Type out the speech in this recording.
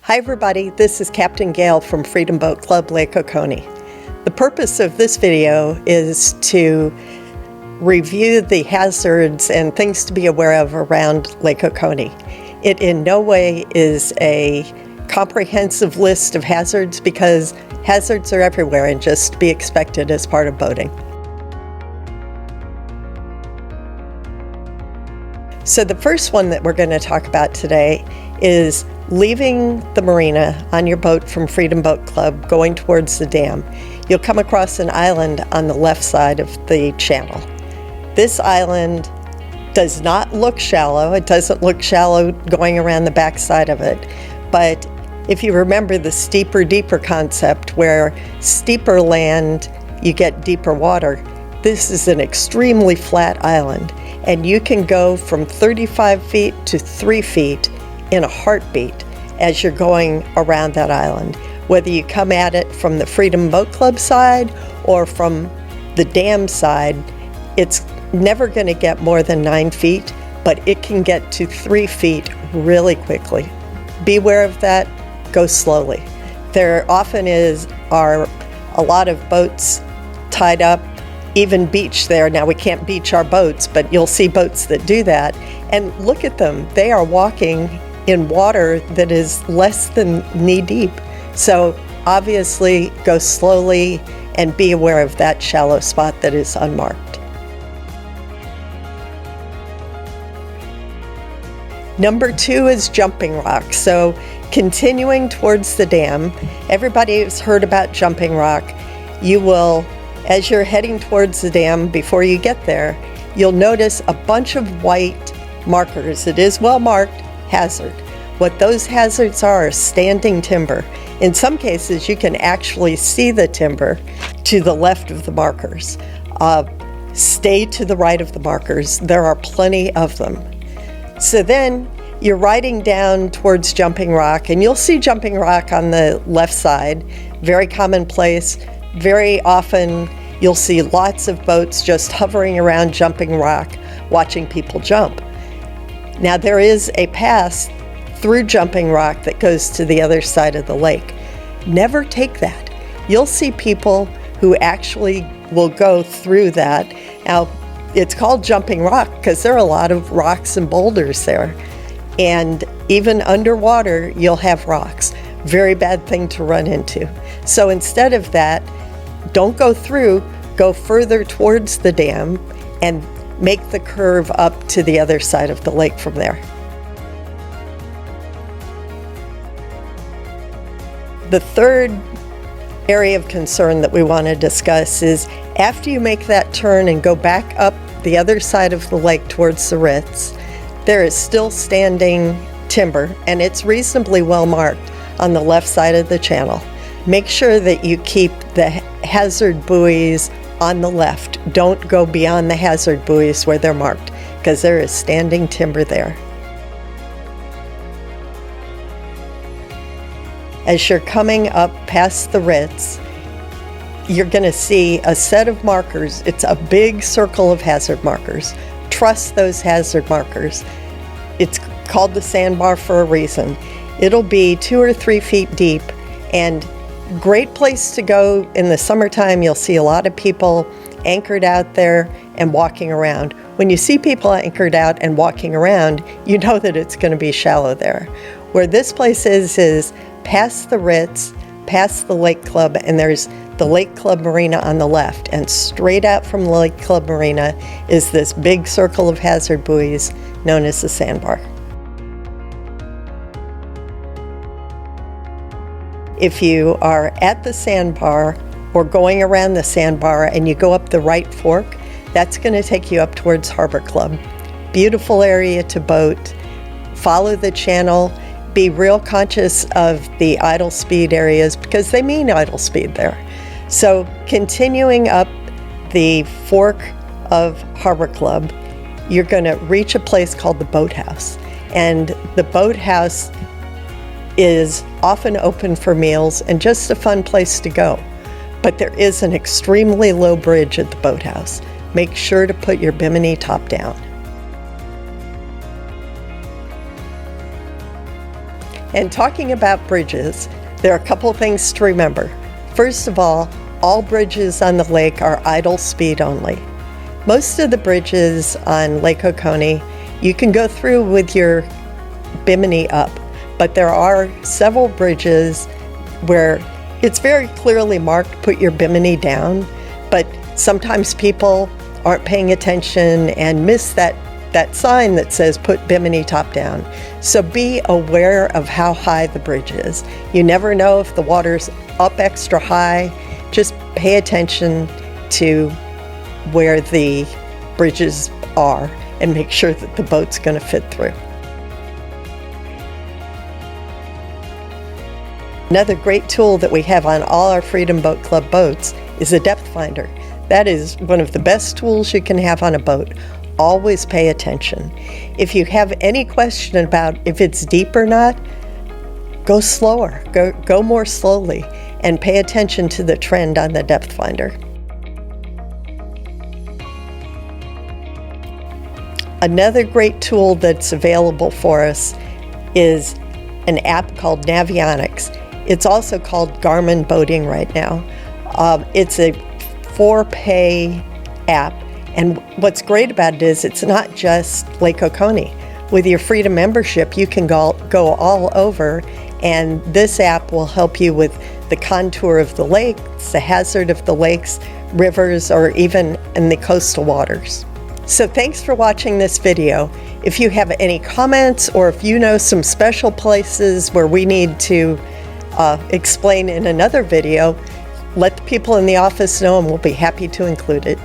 Hi everybody, this is Captain Gail from Freedom Boat Club, Lake Oconee. The purpose of this video is to review the hazards and things to be aware of around Lake Oconee. It in no way is a comprehensive list of hazards because hazards are everywhere and just to be expected as part of boating. So the first one that we're going to talk about today is leaving the marina on your boat from Freedom Boat Club going towards the dam. You'll come across an island on the left side of the channel. This island does not look shallow. It doesn't look shallow going around the back side of it. But if you remember the steeper, deeper concept where steeper land, you get deeper water, this is an extremely flat island. And you can go from 35 feet to 3 feet in a heartbeat as you're going around that island. Whether you come at it from the Freedom Boat Club side or from the dam side, it's never going to get more than 9 feet, but it can get to 3 feet really quickly. Beware of that, go slowly. There often are a lot of boats tied up, even beach there. Now we can't beach our boats, but you'll see boats that do that. And look at them, they are walking in water that is less than knee deep. So obviously go slowly and be aware of that shallow spot that is unmarked. Number 2 is jumping rock. So continuing towards the dam, everybody has heard about jumping rock. You will, as you're heading towards the dam, before you get there, you'll notice a bunch of white markers. It is well marked hazard. What those hazards are standing timber. In some cases, you can actually see the timber to the left of the markers. Stay to the right of the markers. There are plenty of them. So then you're riding down towards jumping rock, and you'll see jumping rock on the left side. Very commonplace. Very often you'll see lots of boats just hovering around jumping rock, watching people jump. Now there is a pass through jumping rock that goes to the other side of the lake. Never take that. You'll see people who actually will go through that. Now it's called jumping rock because there are a lot of rocks and boulders there. And even underwater you'll have rocks. Very bad thing to run into. So instead of that, don't go through, go further towards the dam and make the curve up to the other side of the lake from there. The third area of concern that we want to discuss is after you make that turn and go back up the other side of the lake towards the Ritz, there is still standing timber and it's reasonably well marked on the left side of the channel. Make sure that you keep the hazard buoys on the left. Don't go beyond the hazard buoys where they're marked because there is standing timber there. As you're coming up past the Ritz, you're going to see a set of markers. It's a big circle of hazard markers. Trust those hazard markers. It's called the sandbar for a reason. It'll be 2 or 3 feet deep and great place to go in the summertime. You'll see a lot of people anchored out there and walking around. When you see people anchored out and walking around, you know that it's going to be shallow there. Where this place is past the Ritz, past the Lake Club, and there's the Lake Club Marina on the left. And straight out from the Lake Club Marina is this big circle of hazard buoys known as the sandbar. If you are at the sandbar or going around the sandbar and you go up the right fork, that's going to take you up towards Harbor Club. Beautiful area to boat. Follow the channel. Be real conscious of the idle speed areas because they mean idle speed there. So continuing up the fork of Harbor Club, you're going to reach a place called the Boathouse. And the Boathouse is often open for meals and just a fun place to go. But there is an extremely low bridge at the Boathouse. Make sure to put your bimini top down. And talking about bridges, there are a couple things to remember. First of all bridges on the lake are idle speed only. Most of the bridges on Lake Oconee, you can go through with your bimini up, but there are several bridges where it's very clearly marked, put your bimini down, but sometimes people aren't paying attention and miss that sign that says put bimini top down. So be aware of how high the bridge is. You never know if the water's up extra high. Just pay attention to where the bridges are and make sure that the boat's going to fit through. Another great tool that we have on all our Freedom Boat Club boats is a depth finder. That is one of the best tools you can have on a boat. Always pay attention. If you have any question about if it's deep or not, go slower, go more slowly, and pay attention to the trend on the depth finder. Another great tool that's available for us is an app called Navionics. It's also called Garmin Boating right now. It's a for-pay app, and what's great about it is it's not just Lake Oconee. With your Freedom membership, you can go all over, and this app will help you with the contour of the lakes, the hazard of the lakes, rivers, or even in the coastal waters. So thanks for watching this video. If you have any comments, or if you know some special places where we need to explain in another video, let the people in the office know and we'll be happy to include it.